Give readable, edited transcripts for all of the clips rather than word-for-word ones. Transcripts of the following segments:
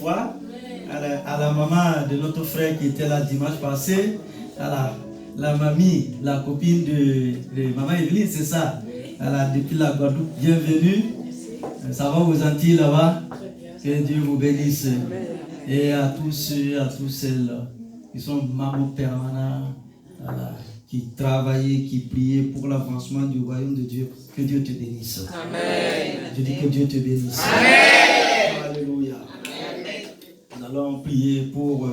fois. À la maman de notre frère qui était là dimanche passé, à la mamie, la copine de maman Evelyne, c'est ça. Depuis la Guadeloupe, bienvenue. Ça va aux Antilles là-bas. Que Dieu vous bénisse. Et à tous ceux, à toutes celles qui sont mamans permanents, qui travaillaient, qui priaient pour l'avancement du royaume de Dieu. Que Dieu te bénisse. Amen. Je dis que Dieu te bénisse. Amen. Alléluia. Amen. Nous allons prier pour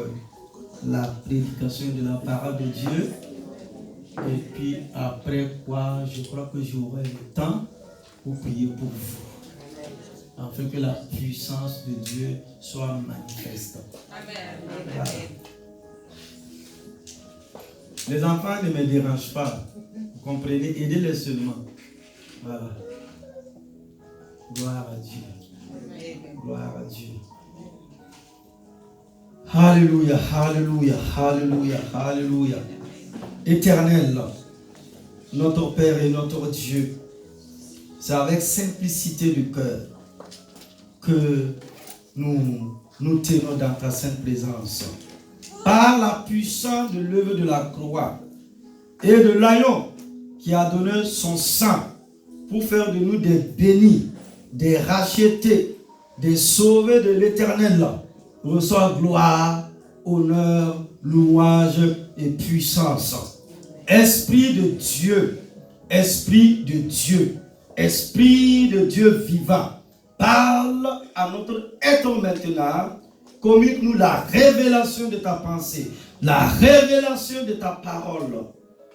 la prédication de la parole de Dieu. Et puis après quoi, je crois que j'aurai le temps pour prier pour vous. Afin que la puissance de Dieu soit manifeste. Amen. Voilà. Les enfants ne me dérangent pas. Vous comprenez? Aidez-les seulement. Voilà. Gloire à Dieu. Gloire à Dieu. Alléluia, alléluia, alléluia, alléluia. Éternel, notre Père et notre Dieu, c'est avec simplicité de cœur que nous tenons dans ta sainte présence. Par la puissance de l'œuvre de la croix et de l'agneau qui a donné son sang pour faire de nous des bénis, des rachetés, des sauvés de l'Éternel, reçoit gloire, honneur, louange et puissance. Esprit de Dieu, Esprit de Dieu, Esprit de Dieu vivant, parle à notre être maintenant, communique-nous la révélation de ta pensée, la révélation de ta parole.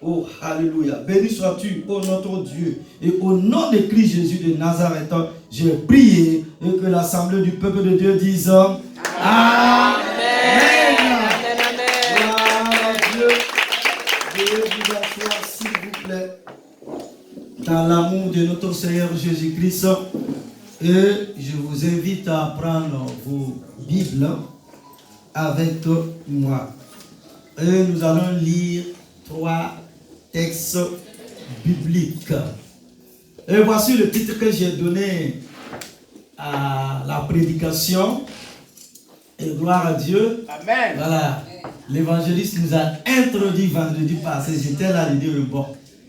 Oh, alléluia. Béni sois-tu, ô notre Dieu. Et au nom de Christ Jésus de Nazareth, j'ai prié et que l'assemblée du peuple de Dieu dise Amen. Amen. Gloire à Dieu. Veuillez vous asseoir, s'il vous plaît, dans l'amour de notre Seigneur Jésus-Christ. Et je vous invite à prendre vos Bibles avec moi. Et nous allons lire 3 textes bibliques. Et voici le titre que j'ai donné à la prédication. Et gloire à Dieu. Amen. Voilà. L'évangéliste nous a introduit vendredi passé. J'étais là, il dit bon.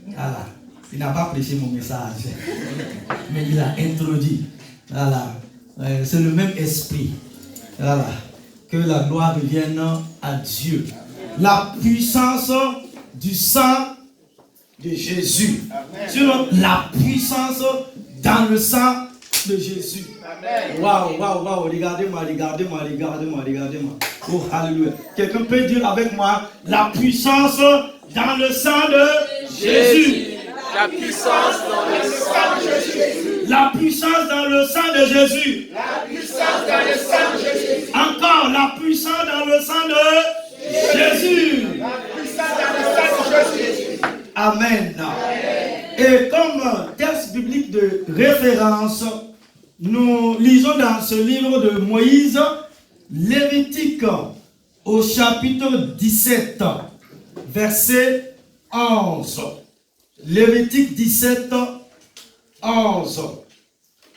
Voilà. Il n'a pas prêché mon message. Mais il a introduit. Voilà. C'est le même esprit. Voilà. Que la gloire revienne à Dieu. La puissance du sang de Jésus. Sur la puissance dans le sang de Jésus. Waouh, waouh, waouh. Regardez-moi, regardez-moi, regardez-moi, regardez-moi. Oh, alléluia. Quelqu'un peut dire avec moi la puissance dans le sang de Jésus. La puissance dans le sang de Jésus. La puissance dans le sang de Jésus. La puissance dans le sang de Jésus. Encore la puissance dans le sang de Jésus. La puissance dans le sang de Jésus. Amen. Et comme texte biblique de référence, nous lisons dans ce livre de Moïse, Lévitique au chapitre 17, verset 11. Lévitique 17, 11.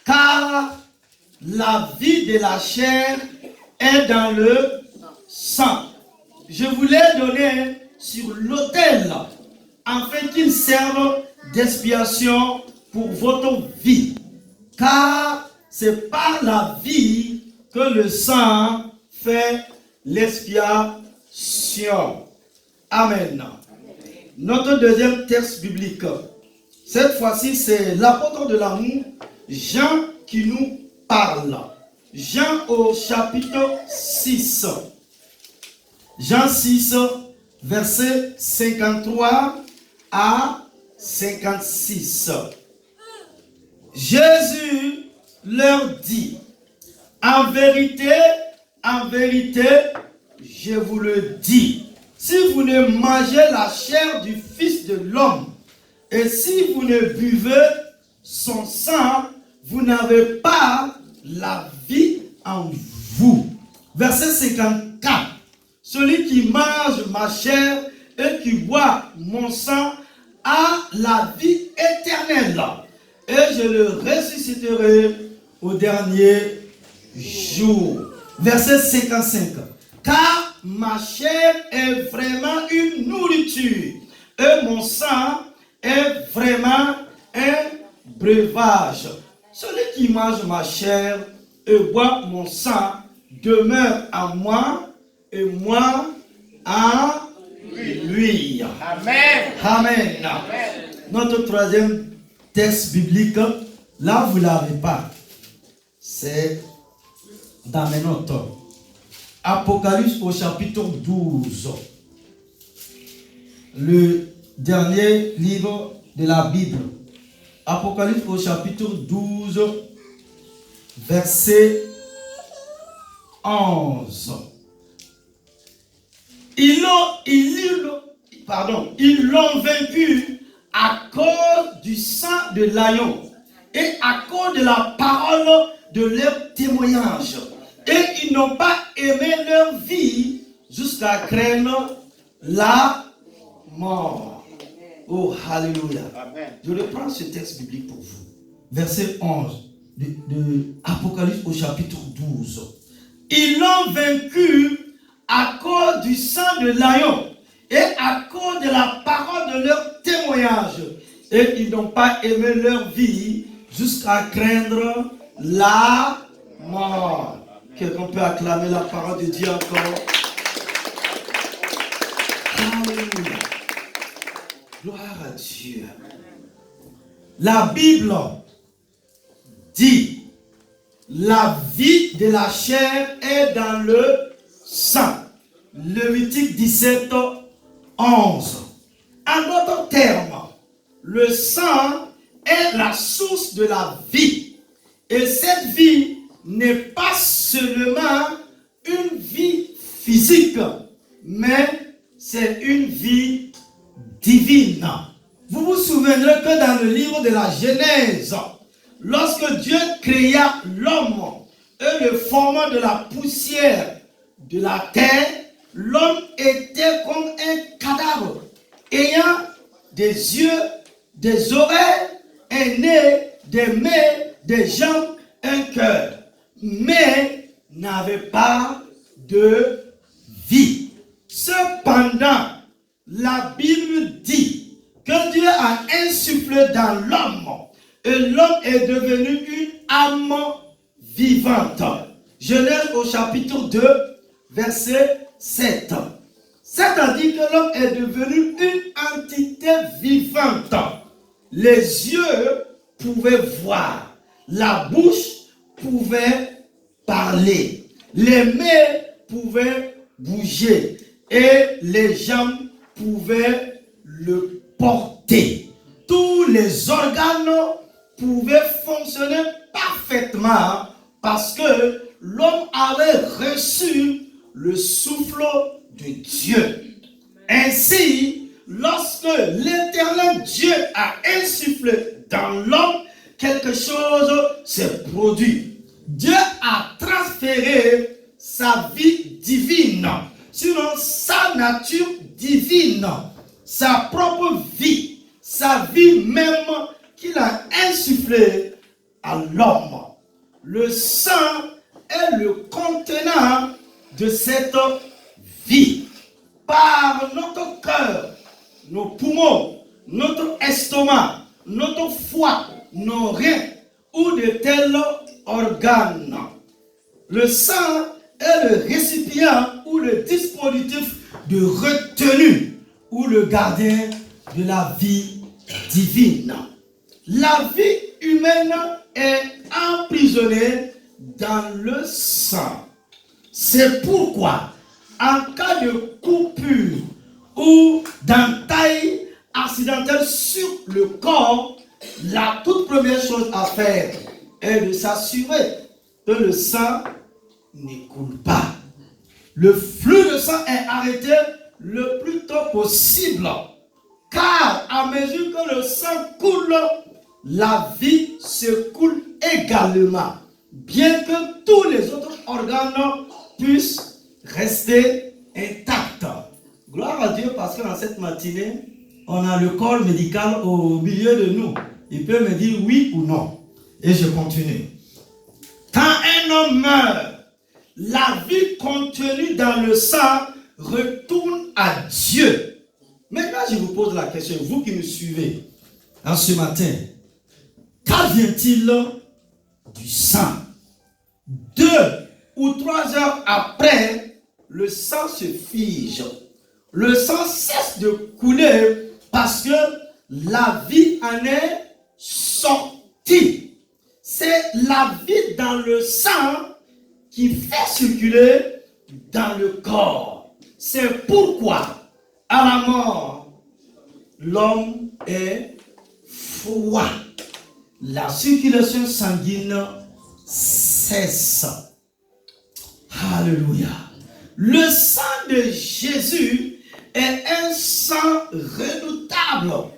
Car la vie de la chair est dans le sang. Je vous l'ai donné sur l'autel, afin qu'il serve d'expiation pour votre vie. Car c'est par la vie que le sang fait l'expiation. Amen. Notre deuxième texte biblique, cette fois-ci c'est l'apôtre de l'amour, Jean, qui nous parle. Jean au chapitre 6. Jean 6, verset 53 à 56. Jésus leur dit, en vérité, je vous le dis, si vous ne mangez la chair du Fils de l'homme, et si vous ne buvez son sang, vous n'avez pas la vie en vous. Verset 54. Celui qui mange ma chair et qui boit mon sang a la vie éternelle. Et je le ressusciterai au dernier jour. Verset 55. Car ma chair est vraiment une nourriture et mon sang est vraiment un breuvage. Celui qui mange ma chair et boit mon sang demeure en moi et moi en lui. Amen. Amen. Amen. Notre troisième texte biblique, là vous ne l'avez pas. C'est dans mes notes. Apocalypse au chapitre 12. Le dernier livre de la Bible. Apocalypse au chapitre 12, verset 11. Ils l'ont vaincu à cause du sang de l'agneau et à cause de la parole de leur témoignage. Et ils n'ont pas aimé leur vie jusqu'à craindre la mort. Oh, alléluia. Je reprends ce texte biblique pour vous. Verset 11 de Apocalypse au chapitre 12. Ils l'ont vaincu à cause du sang de l'agneau et à cause de la parole de leur témoignage. Et ils n'ont pas aimé leur vie jusqu'à craindre la mort. Quelqu'un peut acclamer la parole de Dieu encore. Alléluia. Gloire à Dieu. La Bible dit, la vie de la chair est dans le sang. Lévitique 17, 11. En d'autres termes, le sang est la source de la vie. Et cette vie n'est pas seulement une vie physique, mais c'est une vie divine. Vous vous souviendrez que dans le livre de la Genèse, lorsque Dieu créa l'homme et le forma de la poussière de la terre, l'homme était comme un cadavre, ayant des yeux, des oreilles, un nez, des mains, des jambes, un cœur, mais n'avait pas de vie. Cependant, la Bible dit que Dieu a insufflé dans l'homme et l'homme est devenu une âme vivante. Genèse au chapitre 2, verset 7. C'est-à-dire que l'homme est devenu une entité vivante. Les yeux pouvaient voir, la bouche pouvait parler, les mains pouvaient bouger et les jambes pouvaient le porter. Tous les organes pouvaient fonctionner parfaitement parce que l'homme avait reçu le souffle de Dieu. Ainsi, lorsque l'Éternel Dieu a insufflé dans l'homme, quelque chose s'est produit. Dieu a transféré sa vie divine, sinon sa nature divine, sa propre vie, sa vie même qu'il a insufflée à l'homme. Le sang est le contenant de cette vie. Par notre cœur, nos poumons, notre estomac, notre foie, nos reins ou de tels organes. Le sang est le récipient ou le dispositif de retenue ou le gardien de la vie divine. La vie humaine est emprisonnée dans le sang. C'est pourquoi, en cas de coupure ou d'entaille accidentelle sur le corps, la toute première chose à faire est de s'assurer que le sang ne coule pas. Le flux de sang est arrêté le plus tôt possible, car à mesure que le sang coule, la vie se coule également, bien que tous les autres organes puissent rester intacts. Gloire à Dieu, parce que dans cette matinée, on a le corps médical au milieu de nous. Il peut me dire oui ou non. Et je continue. Quand un homme meurt, la vie contenue dans le sang retourne à Dieu. Maintenant, je vous pose la question, vous qui me suivez en ce matin, qu'advient-il du sang? 2 ou 3 heures après, le sang se fige. Le sang cesse de couler parce que la vie en est sortie. C'est la vie dans le sang qui fait circuler dans le corps. C'est pourquoi, à la mort, l'homme est froid. La circulation sanguine cesse. Alléluia. Le sang de Jésus est un sang redoutable.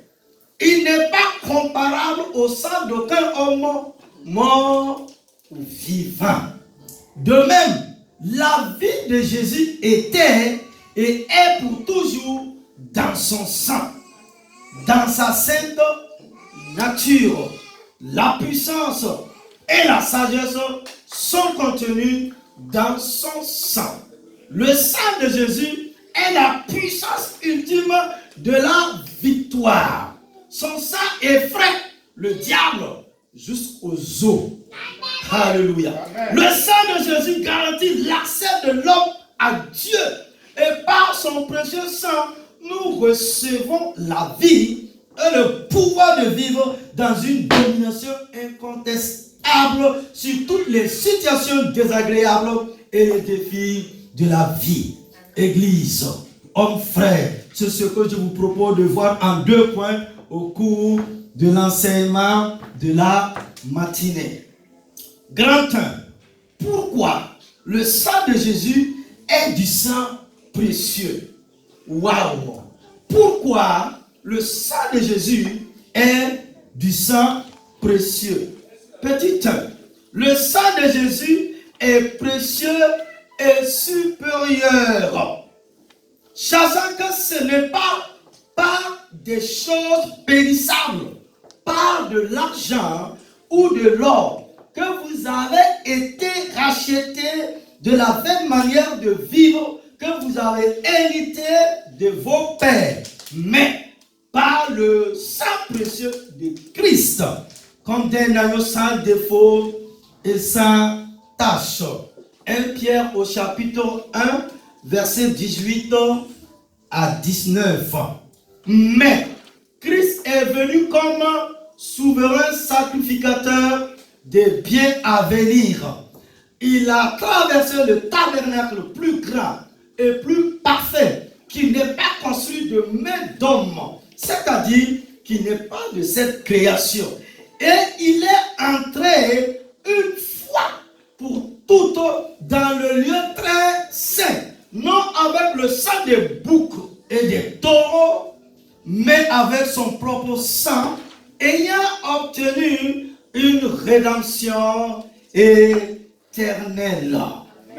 Il n'est pas comparable au sang d'aucun homme mort ou vivant. De même, la vie de Jésus était et est pour toujours dans son sang, dans sa sainte nature. La puissance et la sagesse sont contenues dans son sang. Le sang de Jésus est la puissance ultime de la victoire. Son sang effraie le diable jusqu'aux os. Alléluia. Le sang de Jésus garantit l'accès de l'homme à Dieu. Et par son précieux sang, nous recevons la vie et le pouvoir de vivre dans une domination incontestable sur toutes les situations désagréables et les défis de la vie. Église, hommes, frères, c'est ce que je vous propose de voir en 2 points au cours de l'enseignement de la matinée. Grand 1. Pourquoi le sang de Jésus est du sang précieux? Waouh! Pourquoi le sang de Jésus est du sang précieux? Petit 1. Le sang de Jésus est précieux et supérieur. Sachant que ce n'est pas des choses périssables, pas de l'argent ou de l'or, que vous avez été rachetés de la même manière de vivre que vous avez hérité de vos pères, mais par le sang précieux de Christ, comme d'un agneau sans défaut et sans tache. 1 Pierre au chapitre 1, verset 18 à 19. Mais Christ est venu comme souverain sacrificateur des biens à venir. Il a traversé le tabernacle plus grand et plus parfait, qui n'est pas construit de main d'homme, c'est-à-dire qui n'est pas de cette création. Et il est entré une fois pour toutes dans le lieu très saint, non avec le sang des boucs et des taureaux, mais avec son propre sang, ayant obtenu une rédemption éternelle.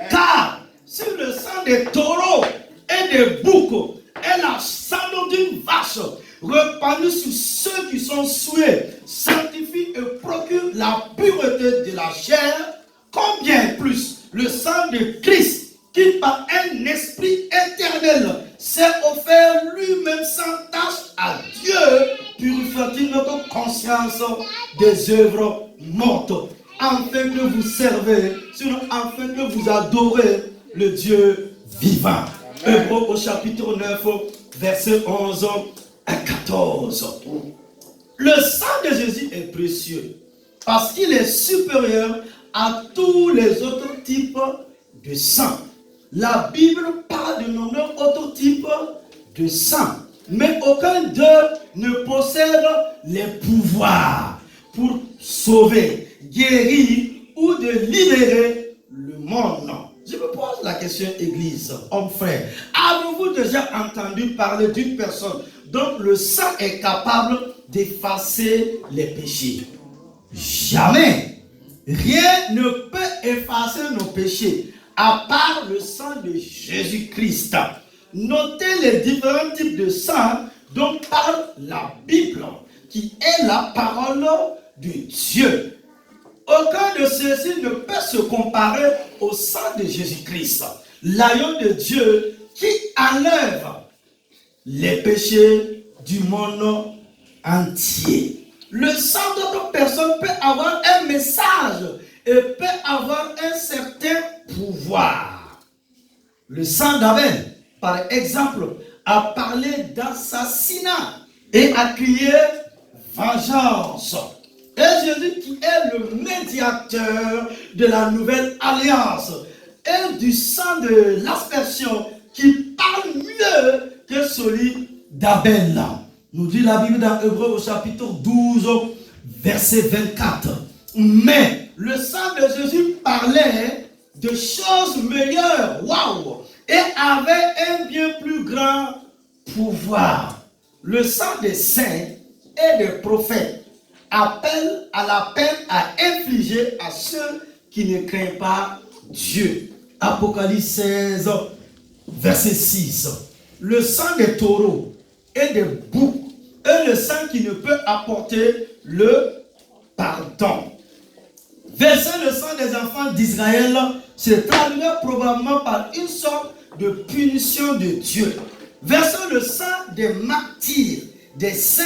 Car si le sang des taureaux et des boucs est la cendre d'une vache répandue sur ceux qui sont souillés, sanctifie et procure la pureté de la chair, combien plus le sang de Christ, qui par un esprit éternel s'est offert lui-même sans tâche à Dieu, purifie notre conscience des œuvres mortes, afin que vous servez, sinon afin que vous adorez le Dieu vivant. Hébreux au chapitre 9, verset 11 à 14. Le sang de Jésus est précieux parce qu'il est supérieur à tous les autres types de sang. La Bible parle de nombreux autres types de sang, mais aucun d'eux ne possède les pouvoirs pour sauver, guérir ou de libérer le monde. Je me pose la question, Église, hommes, frères. Avez-vous déjà entendu parler d'une personne dont le sang est capable d'effacer les péchés? Jamais. Rien ne peut effacer nos péchés à part le sang de Jésus-Christ. Notez les différents types de sang dont parle la Bible, qui est la parole de Dieu. Aucun de ceux-ci ne peut se comparer au sang de Jésus-Christ, l'agneau de Dieu qui enlève les péchés du monde entier. Le sang d'autres personnes peut avoir un message et peut avoir un certain pouvoir. Le sang d'Abel, par exemple, a parlé d'assassinat et a crié vengeance. Et Jésus qui est le médiateur de la nouvelle alliance et du sang de l'aspersion qui parle mieux que celui d'Abel. Nous dit la Bible dans Hébreux au chapitre 12, verset 24. Mais le sang de Jésus parlait de choses meilleures, waouh, et avait un bien plus grand pouvoir. Le sang des saints et des prophètes appelle à la peine à infliger à ceux qui ne craignent pas Dieu. Apocalypse 16, verset 6. Le sang des taureaux et des boucs est le sang qui ne peut apporter le pardon. Verser le sang des enfants d'Israël se traduirait probablement par une sorte de punition de Dieu. Verser le sang des martyrs, des saints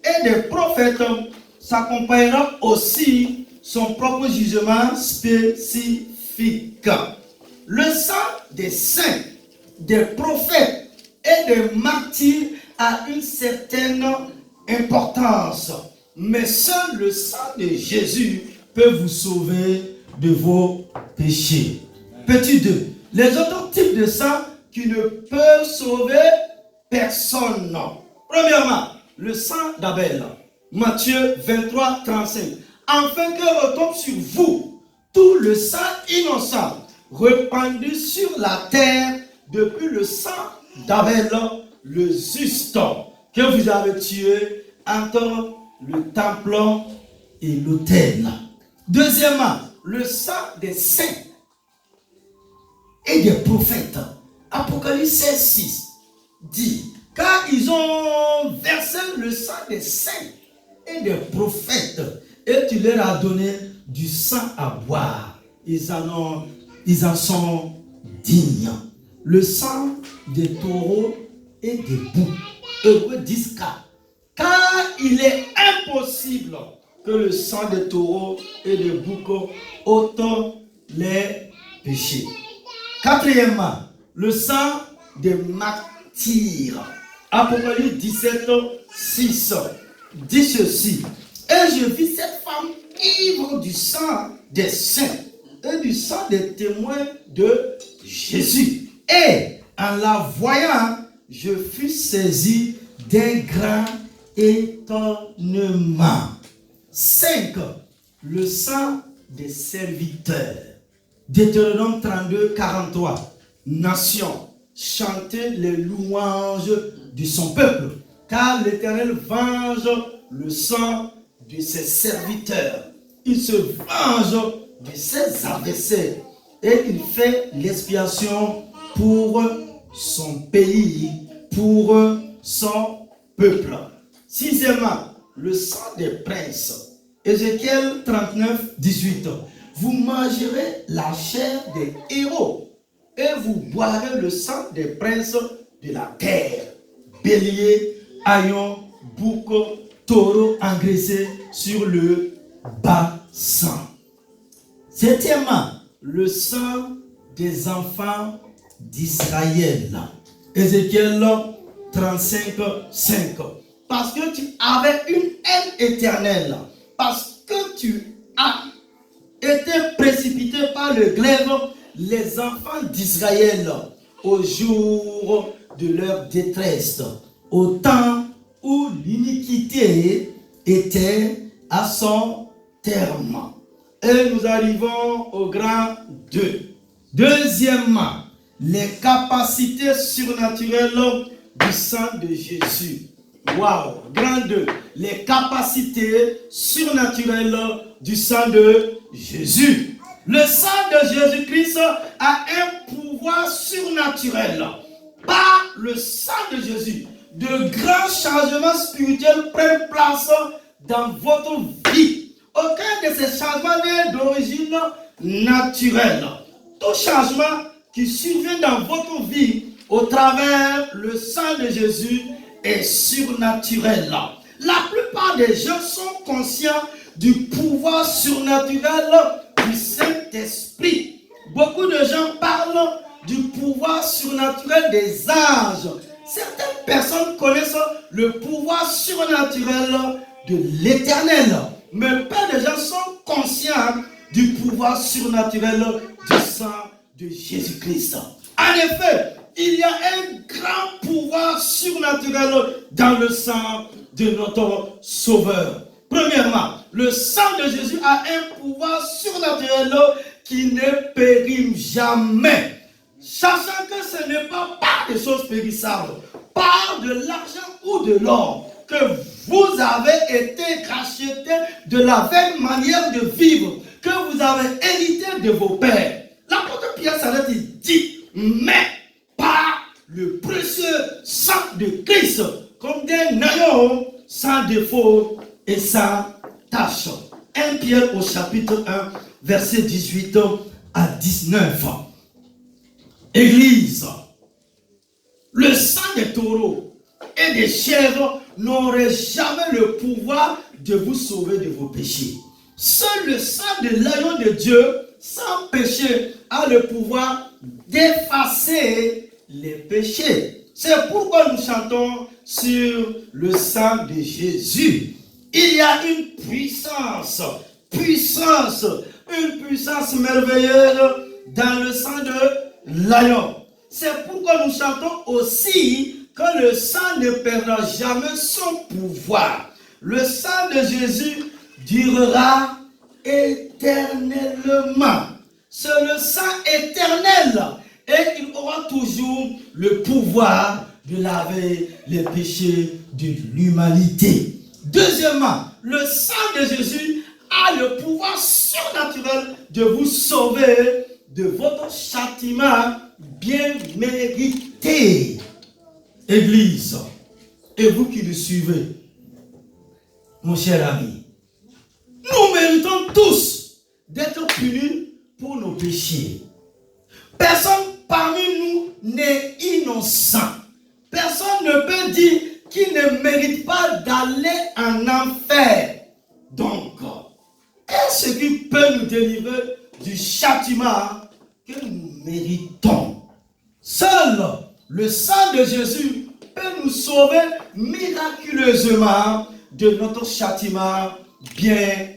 et des prophètes s'accompagnera aussi son propre jugement spécifique. Le sang des saints, des prophètes et des martyrs a une certaine importance. Mais seul le sang de Jésus peut vous sauver de vos péchés. Petit 2. Les autres types de sang qui ne peuvent sauver personne. Premièrement, le sang d'Abel. Matthieu 23, 35. Afin que retombe sur vous tout le sang innocent répandu sur la terre depuis le sang d'Abel, le juste, que vous avez tué entre le temple et l'autel. Deuxièmement, le sang des saints et des prophètes. Apocalypse 16, 6 dit, car ils ont versé le sang des saints et des prophètes, et tu leur as donné du sang à boire. Ils en sont dignes. Le sang des taureaux et des boucs. Hébreux 10, 4. Car il est impossible que le sang des taureaux et des boucs ôte les péchés. Quatrièmement, le sang des martyrs. Apocalypse 17, 6 dit ceci. Et je vis cette femme ivre du sang des saints et du sang des témoins de Jésus. Et en la voyant, je fus saisi d'un grand étonnement. 5. Le sang des serviteurs. Deutéronome 32, 43. Nation, chantez les louanges de son peuple, car l'Éternel venge le sang de ses serviteurs. Il se venge de ses adversaires et il fait l'expiation pour son pays, pour son peuple. Sixièmement, le sang des princes. Ézéchiel 39, 18. Vous mangerez la chair des héros et vous boirez le sang des princes de la terre. Bélier, haillon, bouc, taureau engraissé sur le bassin. Septièmement, le sang des enfants d'Israël. Ézéchiel 35, 5. Parce que tu avais une haine éternelle, parce que tu as été précipité par le glaive, les enfants d'Israël, au jour de leur détresse, au temps où l'iniquité était à son terme. Et nous arrivons au grand 2. Deuxièmement, les capacités surnaturelles du sang de Jésus. Waouh, grand 2. Les capacités surnaturelles du sang de Jésus. Le sang de Jésus-Christ a un pouvoir surnaturel. Par le sang de Jésus, de grands changements spirituels prennent place dans votre vie. aucun de ces changements n'est d'origine naturelle. Tout changement qui survient dans votre vie au travers le sang de Jésus est surnaturel. La plupart des gens sont conscients du pouvoir surnaturel du Saint-Esprit. Beaucoup de gens parlent du pouvoir surnaturel des anges. Certaines personnes connaissent le pouvoir surnaturel de l'Éternel. Mais peu de gens sont conscients du pouvoir surnaturel du sang de Jésus-Christ. En effet, il y a un grand pouvoir surnaturel dans le sang de notre Sauveur. Premièrement, le sang de Jésus a un pouvoir surnaturel qui ne périme jamais. Sachant que ce n'est pas par des choses périssables, par de l'argent ou de l'or, que vous avez été rachetés de la vaine manière de vivre que vous avez hérité de vos pères. L'apôtre Pierre s'arrête et dit, mais par le précieux sang de Christ, comme des agneaux sans défaut et sans tache. 1 Pierre au chapitre 1, verset 18 à 19. Église, le sang des taureaux et des chèvres n'aurait jamais le pouvoir de vous sauver de vos péchés. Seul le sang de l'agneau de Dieu, sans péché, a le pouvoir d'effacer les péchés. C'est pourquoi nous chantons sur le sang de Jésus. Il y a une puissance merveilleuse dans le sang de l'agneau. C'est pourquoi nous chantons aussi que le sang ne perdra jamais son pouvoir. Le sang de Jésus durera éternellement. C'est le sang éternel et il aura toujours le pouvoir de laver les péchés de l'humanité. Deuxièmement, le sang de Jésus a le pouvoir surnaturel de vous sauver de votre châtiment bien mérité. Église, et vous qui le suivez, mon cher ami, nous méritons tous d'être punis pour nos péchés. Personne parmi nous n'est innocent. Personne ne peut dire qu'il ne mérite pas d'aller en enfer. Donc, qu'est-ce qui peut nous délivrer du châtiment que nous méritons? Seul le sang de Jésus peut nous sauver miraculeusement de notre châtiment bien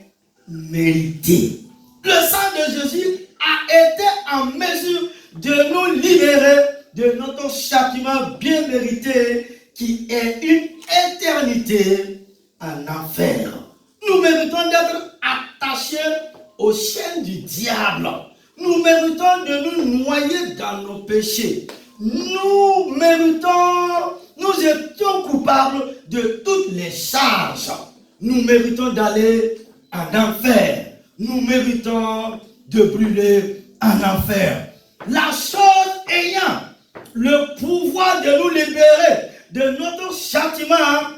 mérité. Le sang de Jésus a été en mesure de nous libérer de notre châtiment bien mérité qui est une éternité en enfer. Nous méritons d'être attachés aux chaînes du diable. Nous méritons de nous noyer dans nos péchés. Nous étions coupables de toutes les charges. Nous méritons d'aller en enfer. Nous méritons de brûler en enfer. La chose ayant le pouvoir de nous libérer de notre châtiment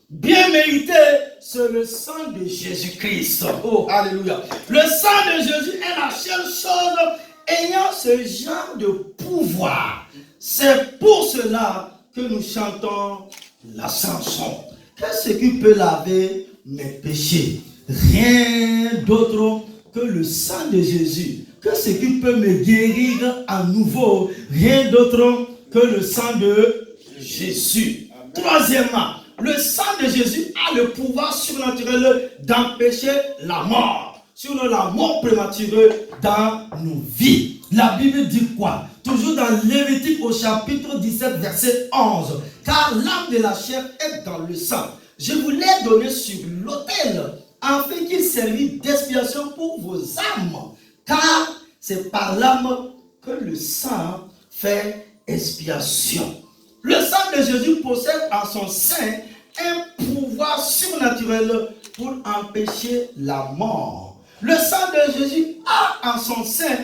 bien mérité, c'est le sang de Jésus-Christ. Oh, alléluia. Le sang de Jésus est la seule chose ayant ce genre de pouvoir. C'est pour cela que nous chantons la chanson. Qu'est-ce qui peut laver mes péchés? Rien d'autre que le sang de Jésus. Qu'est-ce qui peut me guérir à nouveau? Rien d'autre que le sang de Jésus. Troisièmement, le sang de Jésus a le pouvoir surnaturel d'empêcher la mort. Sur la mort prématurée dans nos vies. La Bible dit quoi? Toujours dans Lévitique au chapitre 17, verset 11. Car l'âme de la chair est dans le sang. Je vous l'ai donné sur l'autel, afin qu'il servit d'expiation pour vos âmes. Car c'est par l'âme que le sang fait expiation. Le sang de Jésus possède en son sein un pouvoir surnaturel pour empêcher la mort. Le sang de Jésus a en son sein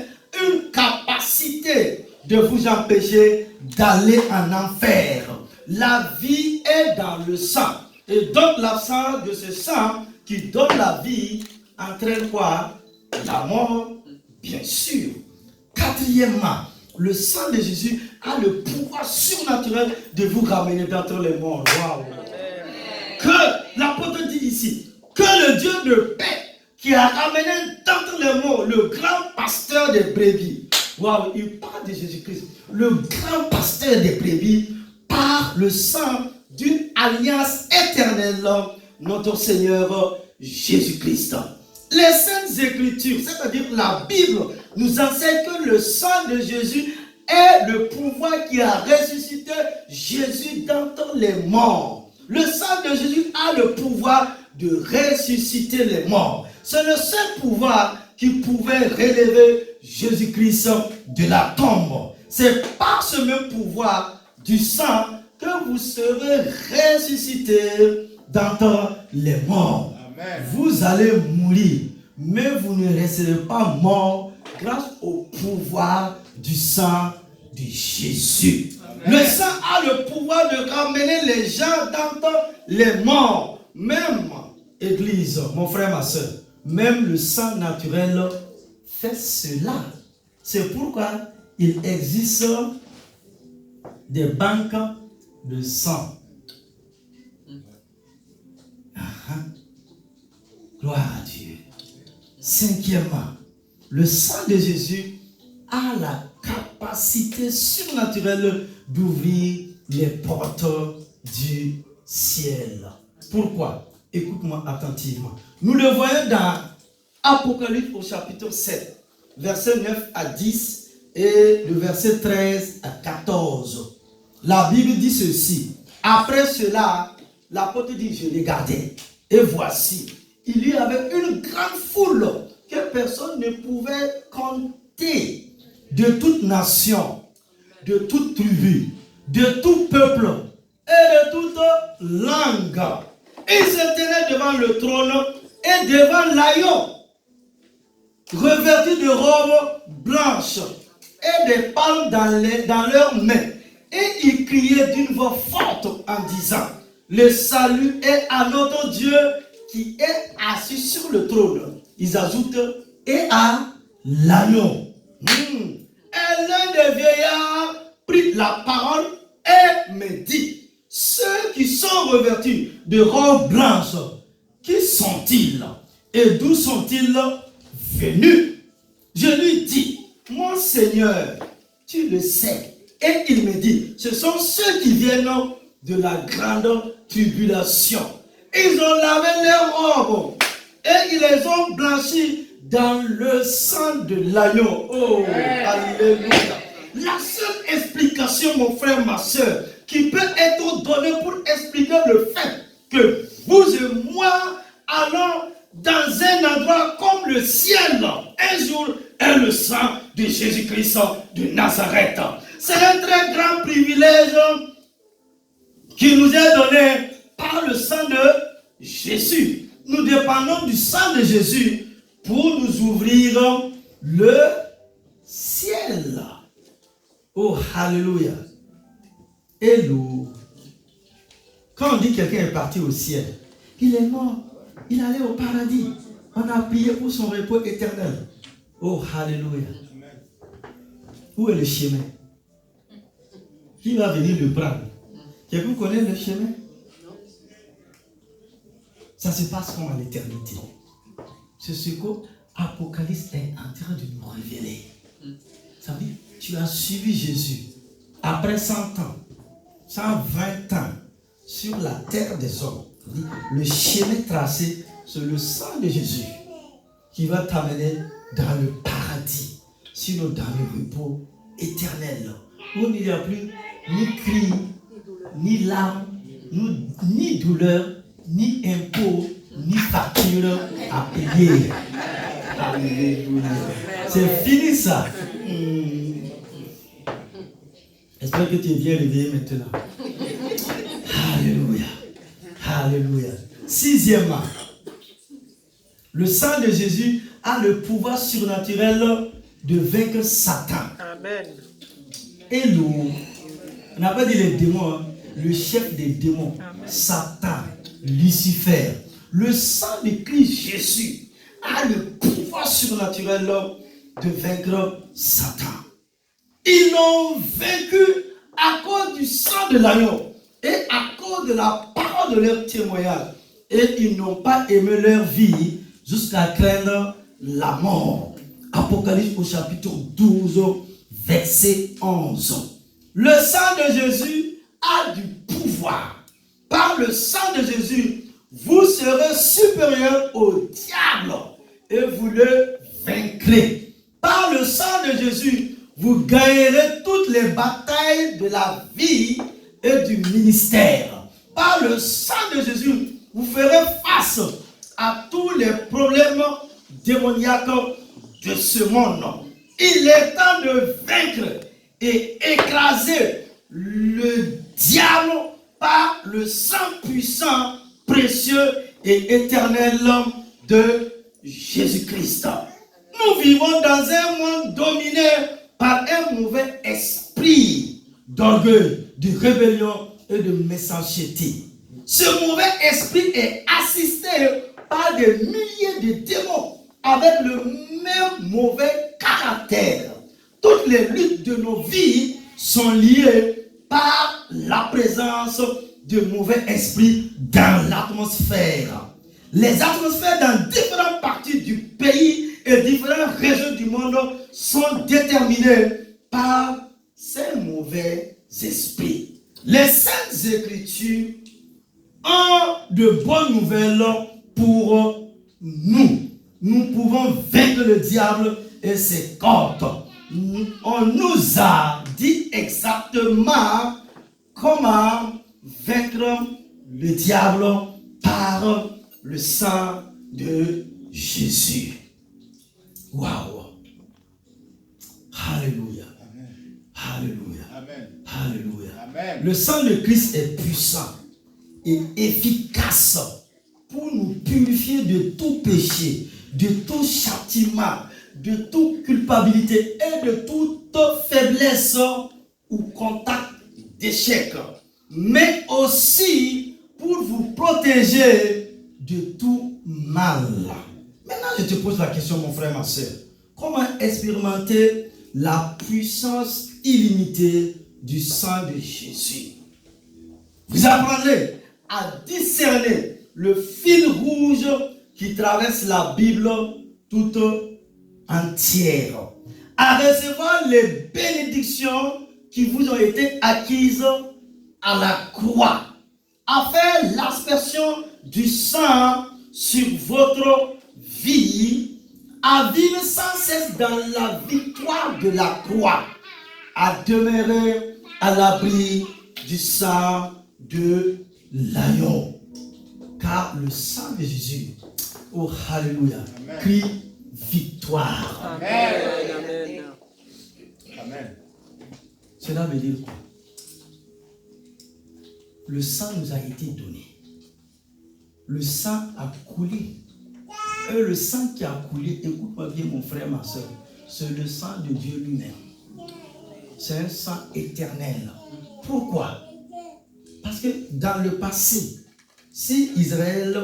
une capacité de vous empêcher d'aller en enfer. La vie est dans le sang. Et donc l'absence de ce sang qui donne la vie entraîne quoi? La mort, bien sûr. Quatrièmement, le sang de Jésus a le pouvoir surnaturel de vous ramener d'entre les morts. Wow. Que l'apôtre dit ici, que le Dieu de paix qui a ramené d'entre les morts le grand pasteur des brebis. Wow, il parle de Jésus-Christ. Le grand pasteur des brebis par le sang d'une alliance éternelle, notre Seigneur Jésus-Christ. Les Saintes Écritures, c'est-à-dire la Bible, nous enseigne que le sang de Jésus est le pouvoir qui a ressuscité Jésus d'entre les morts. Le sang de Jésus a le pouvoir de ressusciter les morts. C'est le seul pouvoir qui pouvait relever Jésus-Christ de la tombe. C'est par ce même pouvoir du sang que vous serez ressuscités d'entre les morts. Amen. Vous allez mourir, mais vous ne resterez pas morts grâce au pouvoir du sang de Jésus. Amen. Le sang a le pouvoir de ramener les gens d'entre les morts. Même, Église, mon frère, ma soeur, même le sang naturel fait cela. C'est pourquoi il existe des banques de sang. Gloire à Dieu. Cinquièmement, le sang de Jésus a la capacité surnaturelle d'ouvrir les portes du ciel. Pourquoi? Écoute-moi attentivement. Nous le voyons dans Apocalypse au chapitre 7, verset 9 à 10 et le verset 13 à 14. La Bible dit ceci. Après cela, l'apôtre dit, je regardais et voici, il y avait une grande foule que personne ne pouvait compter, de toute nation, de toute tribu, de tout peuple et de toute langue. Ils se tenaient devant le trône et devant l'agneau, revêtus de robes blanches et des palmes dans leurs mains. Et ils criaient d'une voix forte en disant, le salut est à notre Dieu qui est assis sur le trône. Ils ajoutent, et à l'agneau. Et l'un des vieillards prit la parole et me dit, ceux qui sont revêtus de robes blanches, qui sont-ils et d'où sont-ils venus? Je lui dis, mon Seigneur, tu le sais. Et il me dit, ce sont ceux qui viennent de la grande tribulation. Ils ont lavé leurs robes et ils les ont blanchis dans le sang de l'agneau. Oh, alléluia. La seule explication, mon frère, ma soeur, qui peut être donnée pour expliquer le fait que vous et moi allons dans un endroit comme le ciel un jour est le sang de Jésus-Christ de Nazareth. C'est un très grand privilège qui nous est donné par le sang de Jésus. Nous dépendons du sang de Jésus pour nous ouvrir le ciel. Oh, alléluia. Hello. Quand on dit que quelqu'un est parti au ciel, il est mort. Il allait au paradis. On a prié pour son repos éternel. Oh, alléluia. Où est le chemin? Qui va venir le prendre? Quelqu'un connaît le chemin? Ça se passe comme à l'éternité. C'est ce que l'Apocalypse est en train de nous révéler. Ça veut dire, tu as suivi Jésus après 100 ans, 120 ans sur la terre des hommes. Le chemin tracé, c'est le sang de Jésus qui va t'amener dans le paradis, sinon dans le repos éternel, où il n'y a plus ni cri, ni larmes, ni douleur, ni impôts, ni facture à payer. Alléluia. C'est fini ça. J'espère que tu es bien réveillé maintenant. Alléluia. Alléluia. Sixièmement, le sang de Jésus a le pouvoir surnaturel de vaincre Satan. Amen. Et nous, on n'a pas dit les démons, hein, le chef des démons, Satan, Lucifer, Le sang de Christ Jésus a le pouvoir surnaturel de vaincre Satan. Ils l'ont vaincu à cause du sang de l'agneau et à cause de la parole de leur témoignage. Et ils n'ont pas aimé leur vie jusqu'à craindre la mort. Apocalypse au chapitre 12, verset 11. Le sang de Jésus a du pouvoir. Par le sang de Jésus, vous serez supérieur au diable et vous le vaincrez. Par le sang de Jésus, vous gagnerez toutes les batailles de la vie et du ministère. Par le sang de Jésus, vous ferez face à tous les problèmes démoniaques de ce monde. Il est temps de vaincre et écraser le diable par le sang puissant, précieux et éternel de Jésus-Christ. Nous vivons dans un monde dominé par un mauvais esprit d'orgueil, de rébellion et de méchanceté. Ce mauvais esprit est assisté par des milliers de démons avec le même mauvais caractère. Toutes les luttes de nos vies sont liées par la présence de mauvais esprits dans l'atmosphère. Les atmosphères dans différentes parties du pays et différentes régions du monde sont déterminées par ces mauvais esprits. Les Saintes Écritures ont de bonnes nouvelles pour nous. Nous pouvons vaincre le diable et ses cordes. On nous a dit exactement comment vaincre le diable par le sang de Jésus. Waouh! Alléluia! Alléluia! Alléluia! Le sang de Christ est puissant et efficace pour nous purifier de tout péché, de tout châtiment, de toute culpabilité et de toute faiblesse ou contact d'échec, mais aussi pour vous protéger de tout mal. Maintenant, je te pose la question, mon frère, ma soeur. Comment expérimenter la puissance illimitée du sang de Jésus? Vous apprendrez à discerner le fil rouge qui traverse la Bible toute entière, à recevoir les bénédictions qui vous ont été acquises à la croix, à faire l'aspersion du sang sur votre vie, à vivre sans cesse dans la victoire de la croix, à demeurer à l'abri du sang de l'agneau. Car le sang de Jésus, oh alléluia, crie victoire. Amen. Amen. Cela veut dire quoi? Le sang nous a été donné. Le sang a coulé. Et le sang qui a coulé, écoute-moi bien mon frère, ma soeur, c'est le sang de Dieu lui-même. C'est un sang éternel. Pourquoi? Parce que dans le passé, si Israël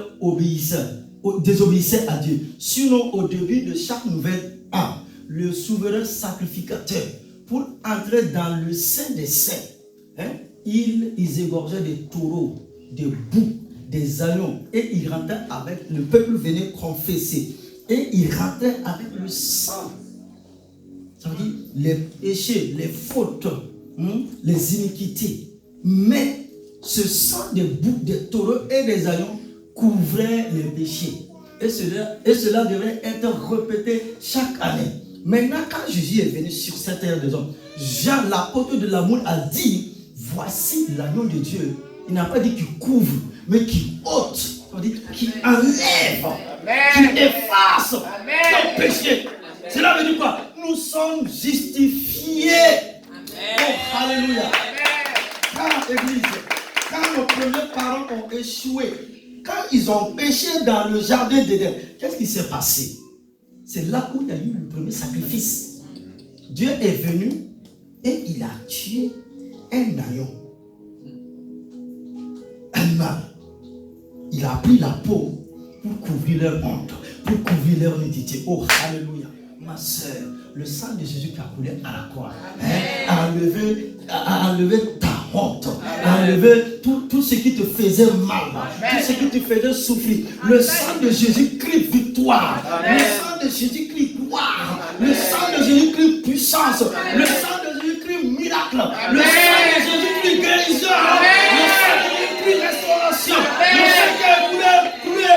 désobéissait à Dieu, sinon au début de chaque nouvel an, le souverain sacrificateur, pour entrer dans le Saint des Saints, ils égorgeaient des taureaux, des boucs, des agneaux, et ils rentraient avec, le peuple venait confesser, et ils rentraient avec le sang. Ça veut dire les péchés, les fautes, les iniquités. Mais ce sang des boucs, des taureaux et des agneaux couvrait les péchés. Et cela devait être répété chaque année. Maintenant, quand Jésus est venu sur cette terre des hommes, Jean, l'apôtre de l'amour, a dit, voici l'agneau de Dieu. Il n'a pas dit qu'il couvre, mais qu'il ôte, qu'il enlève, qu'il efface nos péchés. Cela veut dire quoi? Nous sommes justifiés. Oh, alléluia. Quand l'église, quand nos premiers parents ont échoué, quand ils ont péché dans le jardin d'Éden, qu'est-ce qui s'est passé? C'est là où il y a eu le premier sacrifice. Dieu est venu et il a tué un agneau. Un mâle. Il a pris la peau pour couvrir leur honte, pour couvrir leur nudité. Oh, alléluia. Ma sœur, le sang de Jésus qui a coulé à la croix a enlevé ta honte, a enlevé tout ce qui te faisait mal, tout ce qui te faisait souffrir. Le sang de Jésus crie victoire, le sang de Jésus crie gloire, le sang de Jésus crie puissance, le sang de Jésus crie miracle, le sang de Jésus crie guérison, le sang de Jésus crie restauration, le sang qui a coulé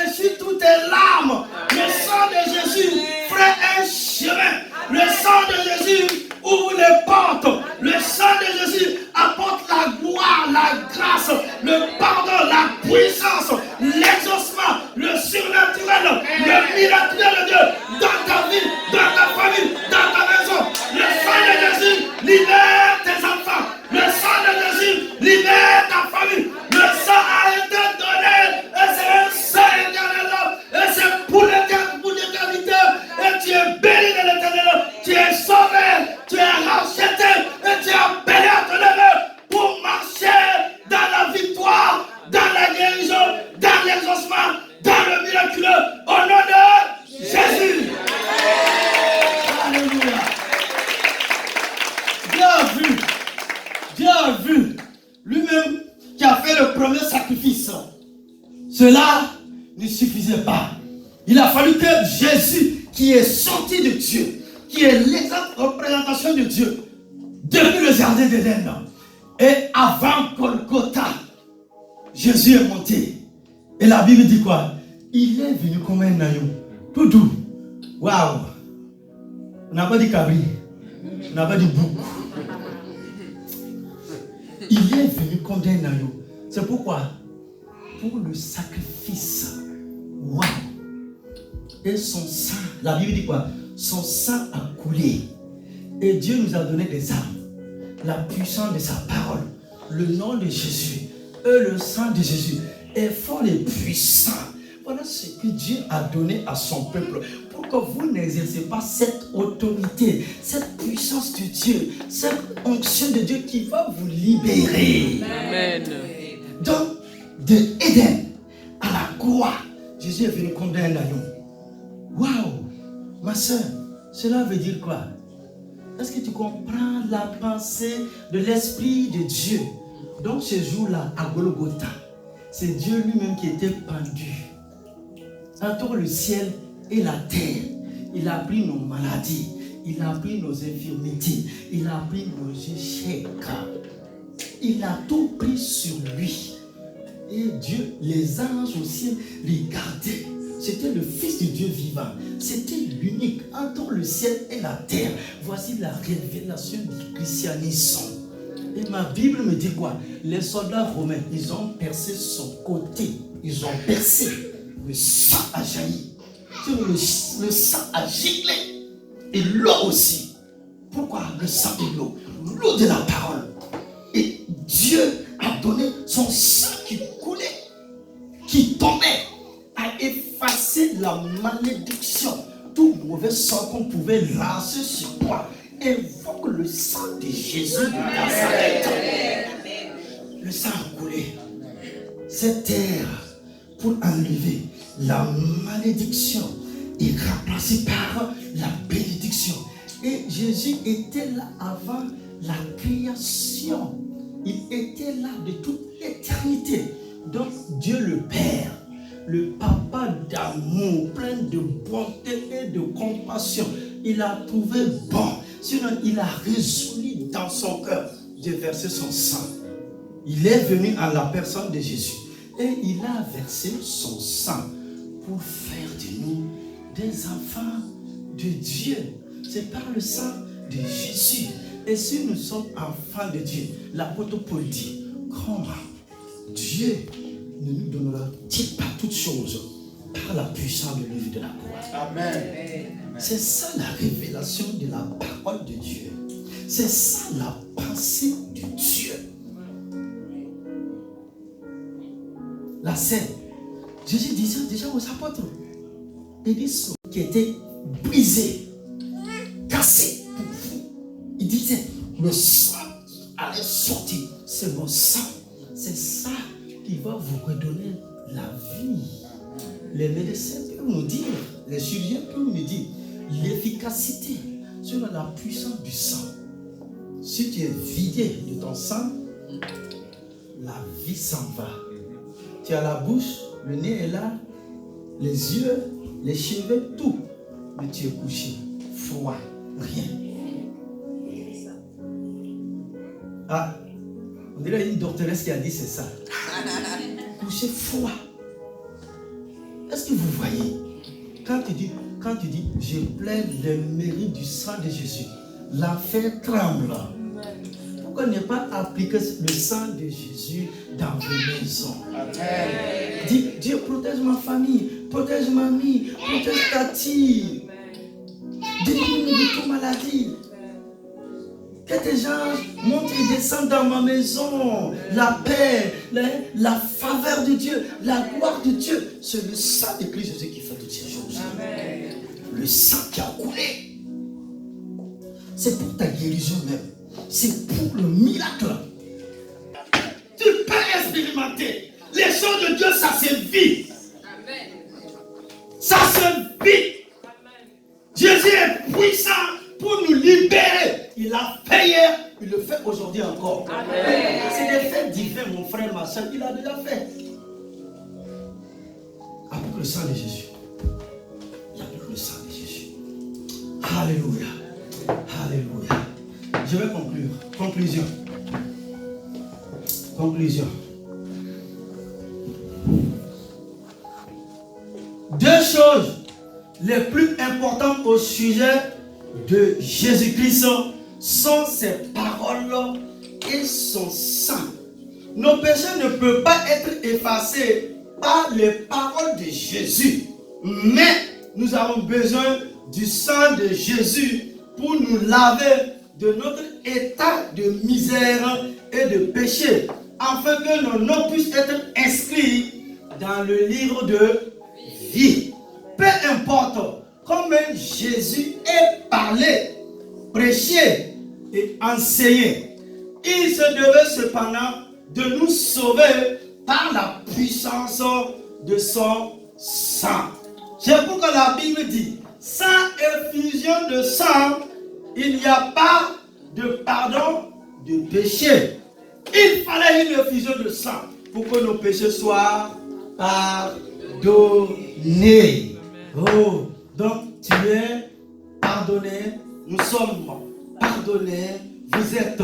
ainsi toutes tes larmes. Le sang de Jésus ferait un chemin. Le sang de Jésus ouvre les portes. Le sang de Jésus apporte la gloire, la grâce, le pardon, la puissance, l'exaucement, le surnaturel, le miraculeux de Dieu dans ta vie, dans ta famille, dans ta maison. Le sang de Jésus libère tes enfants. Le sang de Jésus libère ta famille. Le sang a été donné et c'est un sang éternel. Et c'est pour l'éternité. Et tu es béni de l'éternel. Tu es sauvé, tu es racheté et tu es appelé à ton honneur pour marcher dans la victoire, dans la guérison, dans l'exaucement, dans le miraculeux, au nom de Jésus. Alléluia. Dieu a vu lui-même qui a fait le premier sacrifice. Cela ne suffisait pas. Il a fallu que Jésus, qui est sorti de Dieu, qui est l'exacte représentation de Dieu, depuis le jardin d'Éden, et avant Golgotha, Jésus est monté. Et la Bible dit quoi? Il est venu comme un agneau, tout doux. Waouh! On n'a pas dit cabri, on n'a pas dit bouc. Il est venu comme un agneau. C'est pourquoi? Pour le sacrifice. Waouh! Et son sang, la Bible dit quoi? Son sang a coulé. Et Dieu nous a donné des armes. La puissance de sa parole. Le nom de Jésus. Et le sang de Jésus est fort et puissant. Voilà ce que Dieu a donné à son peuple. Pour que vous n'exercez pas cette autorité, cette puissance de Dieu, cette onction de Dieu qui va vous libérer. Amen. Donc, de Éden à la croix, Jésus est venu comme un agneau. Waouh! Ma soeur, cela veut dire quoi? Est-ce que tu comprends la pensée de l'Esprit de Dieu? Donc ce jour-là, à Golgotha, c'est Dieu lui-même qui était pendu entre le ciel et la terre. Il a pris nos maladies, il a pris nos infirmités, il a pris nos échecs. Il a tout pris sur lui. Et Dieu, les anges au ciel regardaient. C'était le Fils de Dieu vivant. C'était l'unique entre le ciel et la terre. Voici la révélation du christianisme. Et ma Bible me dit quoi? Les soldats romains, ils ont percé son côté. Ils ont percé. Le sang a jailli. Le sang a giclé. Et l'eau aussi. Pourquoi le sang et l'eau? L'eau de la parole. Et Dieu a donné son sang qui coulait, qui tombait, a effacé la malédiction, tout mauvais sang qu'on pouvait lancer sur toi. Invoque le sang de Jésus de Nazareth. Le sang a coulé. Cette terre, pour enlever la malédiction, est remplacée par la bénédiction. Et Jésus était là avant la création. Il était là de toute l'éternité. Donc Dieu le Père, le Papa d'amour, plein de bonté et de compassion, il a trouvé bon. Sinon, il a résolu dans son cœur de verser son sang. Il est venu à la personne de Jésus et il a versé son sang pour faire de nous des enfants de Dieu. C'est par le sang de Jésus. Et si nous sommes enfants de Dieu, l'apôtre Paul dit, comment Dieu ne nous donnera-t-il pas toutes choses par la puissance de l'œuvre de la croix? Amen. C'est ça la révélation de la parole de Dieu. C'est ça la pensée de Dieu. La scène, Jésus disait déjà aux apôtres, il dit ce qui était brisé, cassé pour vous. Il disait, le sang allait sortir, c'est mon sang. C'est ça qui va vous redonner la vie. Les médecins peuvent nous dire, les chirurgiens peuvent nous dire l'efficacité sur la puissance du sang. Si tu es vidé de ton sang, la vie s'en va. Tu as la bouche, le nez est là, les yeux, les cheveux, tout. Mais tu es couché, froid, rien. Ah, on dirait une doctoresse qui a dit c'est ça. Couché froid. Est-ce que vous voyez? Quand tu dis, je plaide le mérite du sang de Jésus, l'enfer tremble. Pourquoi ne pas appliquer le sang de Jésus dans vos maisons? Dis, Dieu protège ma famille, protège ma mamie, protège Tati. Délivre-nous de toute maladie. Que tes anges montent et descendent dans ma maison. La paix, la faveur de Dieu, la gloire de Dieu. C'est le sang de Christ Jésus qui fait toutes ces choses. Amen. Le sang qui a coulé. C'est pour ta guérison même. C'est pour le miracle. Tu peux expérimenter. Les choses de Dieu, ça se vit. Ça se vit. Jésus est puissant pour nous libérer. Il l'a fait hier, il le fait aujourd'hui encore. Amen. C'est des faits divins, mon frère, ma soeur, il a déjà fait. Avec le sang de Jésus. Avec le sang de Jésus. Alléluia. Alléluia. Je vais conclure. Conclusion. Conclusion. Deux choses les plus importantes au sujet de Jésus-Christ sont ses paroles et son sang. Nos péchés ne peuvent pas être effacés par les paroles de Jésus. Mais nous avons besoin du sang de Jésus pour nous laver de notre état de misère et de péché, afin que nos noms puissent être inscrits dans le livre de vie. Peu importe comment Jésus est parlé, prêché et enseigné, il se devait cependant de nous sauver par la puissance de son sang. C'est pourquoi la Bible dit, sans effusion de sang, il n'y a pas de pardon de péché. Il fallait une effusion de sang pour que nos péchés soient pardonnés. Oh, donc tu es pardonné, nous sommes pardonnés, vous êtes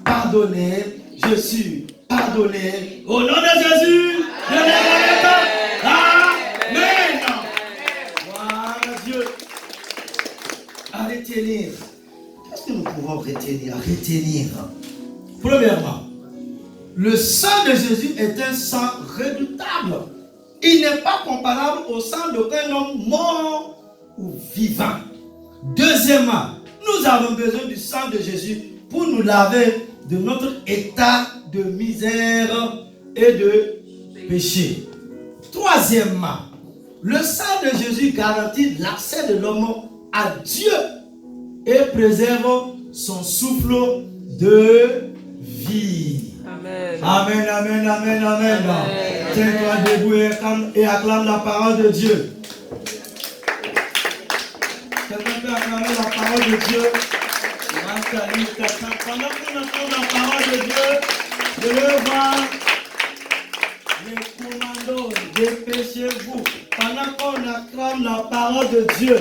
pardonnés, je suis pardonné. Au nom de Jésus, Amen. Voilà Dieu. À retenir. Qu'est-ce que nous pouvons retenir? Premièrement, le sang de Jésus est un sang redoutable. Il n'est pas comparable au sang d'aucun homme mort ou vivant. Deuxièmement, nous avons besoin du sang de Jésus pour nous laver de notre état de misère et de péché. Troisièmement, le sang de Jésus garantit l'accès de l'homme à Dieu et préserve son souffle de vie. Amen. Amen, amen, amen, amen. Tiens-toi debout et acclame la parole de Dieu. Quelqu'un peut acclamer la parole de Dieu. Pendant qu'on entend la parole de Dieu, je veux voir les commandos, dépêchez-vous. Pendant qu'on acclame la parole de Dieu.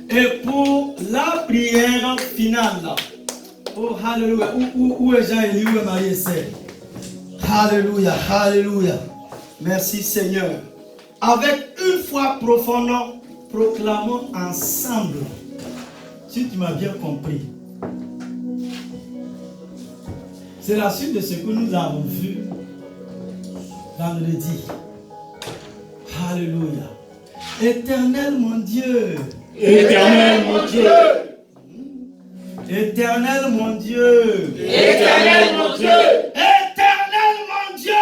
Et pour la prière finale. Oh, alléluia. Où est Jean-Élie? Où est Marie-Esther? Alléluia, alléluia. Merci Seigneur. Avec une foi profonde, proclamons ensemble. Si tu m'as bien compris. C'est la suite de ce que nous avons vu vendredi. Alléluia. Éternel mon Dieu. Éternel mon Dieu. Éternel mon Dieu. Éternel mon Dieu. Éternel mon Dieu.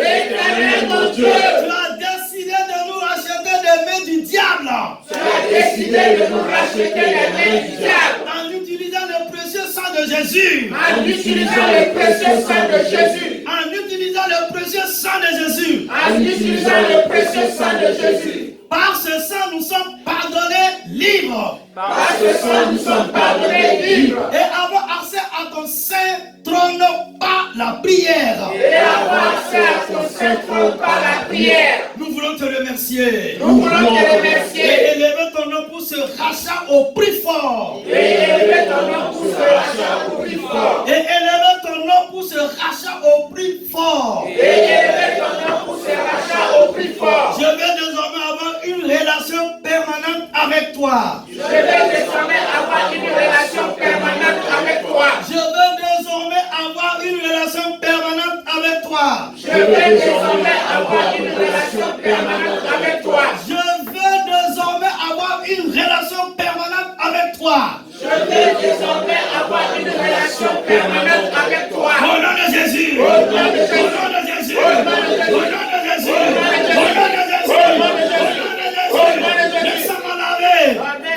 Éternel mon Dieu. Tu as décidé de nous racheter des mains du diable. Tu as décidé de nous racheter des mains du diable. En utilisant le précieux sang de Jésus. En utilisant le précieux sang de Jésus. En utilisant le précieux sang de Jésus. En utilisant le précieux sang de Jésus. Par ce sang, nous sommes pardonnés libres. Par ce sang, nous sommes pardonnés libres. Et avons accès à ton saint trône par la prière. Et avons accès à ton saint trône par la prière. Nous voulons te remercier. Nous voulons te remercier. Et élever ton nom pour ce rachat au prix fort. Et élever ton nom pour ce rachat au prix fort. Et élever ton nom pour ce rachat au prix fort. Et élever ton nom pour ce rachat au prix fort. Je vais désormais avoir une relation permanente avec toi. Je vais désormais avoir une relation permanente avec toi. Je veux désormais avoir une relation permanente avec toi. Je vais désormais avoir une relation permanente avec toi. Je veux désormais avoir une relation permanente avec toi. Je vais désormais avoir une relation permanente avec toi. Au nom de Jésus. Au nom de Jésus. Au nom de Jésus. Au nom de Jésus. Au nom de Jésus. Au nom de Jésus. Au nom de Jésus. Le sang m'a lavé.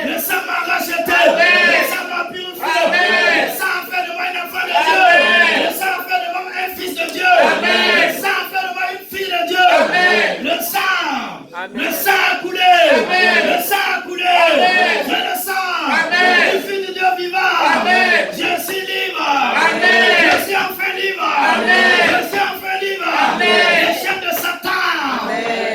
Le sang m'a racheté. Le sang m'a purifié. Le sang a fait de moi une enfant de Dieu. Le sang a fait de moi un fils de Dieu. Le sang a fait de moi une fille de Dieu. Le sang a coulé. Le sang a coulé. Je le sens. Je suis du Dieu vivant. Je suis libre. Je suis enfin libre. Je suis enfin libre. Des chaînes de Satan.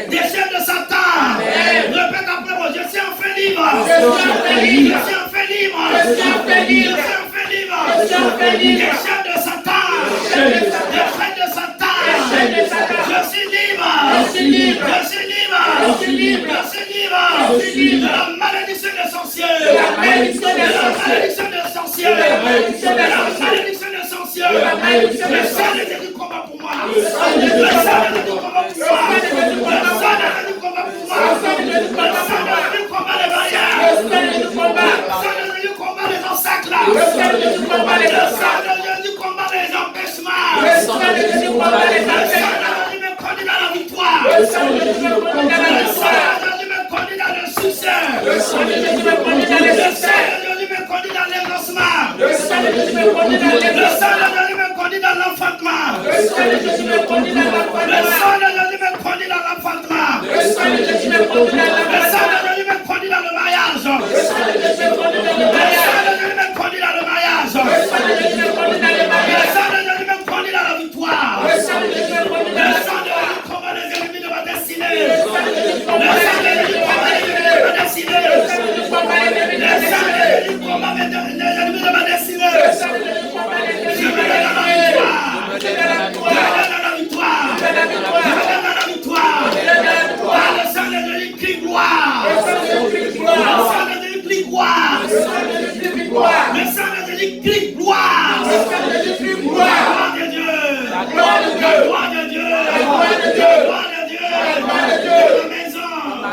Des chaînes de Satan. Répète après moi. Je suis enfin libre. Je suis enfin libre. Je suis enfin libre. Je suis enfin libre. Je suis enfin libre. Je suis enfin libre. Des chaînes de Satan. Des chaînes de Satan. Des chaînes de Satan. Des chaînes de Satan. Je suis libre. Je suis libre. Je suis libre. Je suis libre. Je suis libre. Je suis libre. De la malédiction des sorciers. De la malédiction des De la sorciers. malédiction des sorciers. De la malédiction des De la sorciers. malédiction des sorciers. De la malédiction des Le sang de sorciers. Jésus combat pour moi. Le sang de Jésus Le sang combat de Jésus pour moi. combat pour moi. Le sang de Jésus combat Le pour sang moi. de Jésus combat pour moi. Le sang de Jésus combat Le sang pour moi. de Jésus combat les barrières. Le sang de Jésus combat. Le sang de Jésus combat les obstacles. Le sang de Jésus combat les Le sang obstacles. de Jésus combat les empêchements. Le sang de Jésus combat les Le sang empêchements. de Jésus me conduit dans la victoire. Le sang de Jésus me conduit dans la Le sang victoire. de Jésus me conduit dans le succès. Le sang de Jésus me conduit dans le Le sang succès. de Jésus me conduit dans l'exaucement. Le sang de Jésus me conduit dans Le sang l'exaucement. de Jésus me conduit dans l'enfantement. Le sang de Jésus me conduit dans Le l'enfantement. sang de Jésus me conduit dans l'enfantement. Le sang de Jésus me conduit dans Le sang l'enfantement. de Jésus me conduit dans le mariage. Le sang de Jésus me conduit dans le Le sang mariage. de Jésus me conduit dans le mariage. Le sang de Jésus me conduit dans le Le mariage. sang de Jésus me conduit dans la victoire. Le sang de Jésus me conduit dans Le la sang de victoire. Jésus combat les ennemis de ma destinée. Le sang de Jésus Le combat les sang de ennemis Jésus de combat ma les ennemis de ma destinée. Le sang de Jésus combat les ennemis de Le ma sang de destinée. Jésus combat les ennemis de ma destinée. Le sang de Jésus combat les ennemis Je de me ma donne la destinée. victoire. Je donne la Je victoire. me donne la victoire. Je donne la victoire. Je me donne la victoire. Je donne la victoire. Par le sang de Jésus, crie gloire. Le sang de Jésus crie Le gloire. sang de Jésus, crie gloire. Le sang de Jésus crie gloire. Le sang de Jésus, crie gloire. Le sang de Jésus crie La gloire. gloire de Dieu. La gloire de La Dieu. gloire de Dieu. La gloire de Dieu. La gloire de Dieu. La gloire de Dieu. De ma maison. La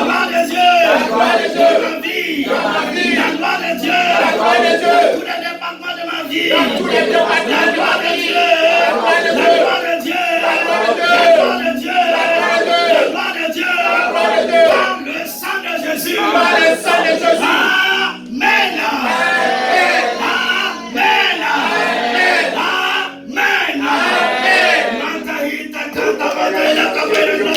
gloire de Dieu. La gloire de Dieu. De ma vie. Dans ma vie. La gloire de Dieu. La gloire de Dieu. Dans tous les départements de ma vie. Dans tous les départements La de ma gloire de vie. Dieu. La gloire de La Dieu. gloire de Dieu. La gloire de Dieu. La gloire de Dieu. La gloire de Dieu. La gloire de Dieu. La gloire de Dieu. Par le sang de Jésus. Par le sang de Jésus. Amen. Amen. Amen. Amen. Amen.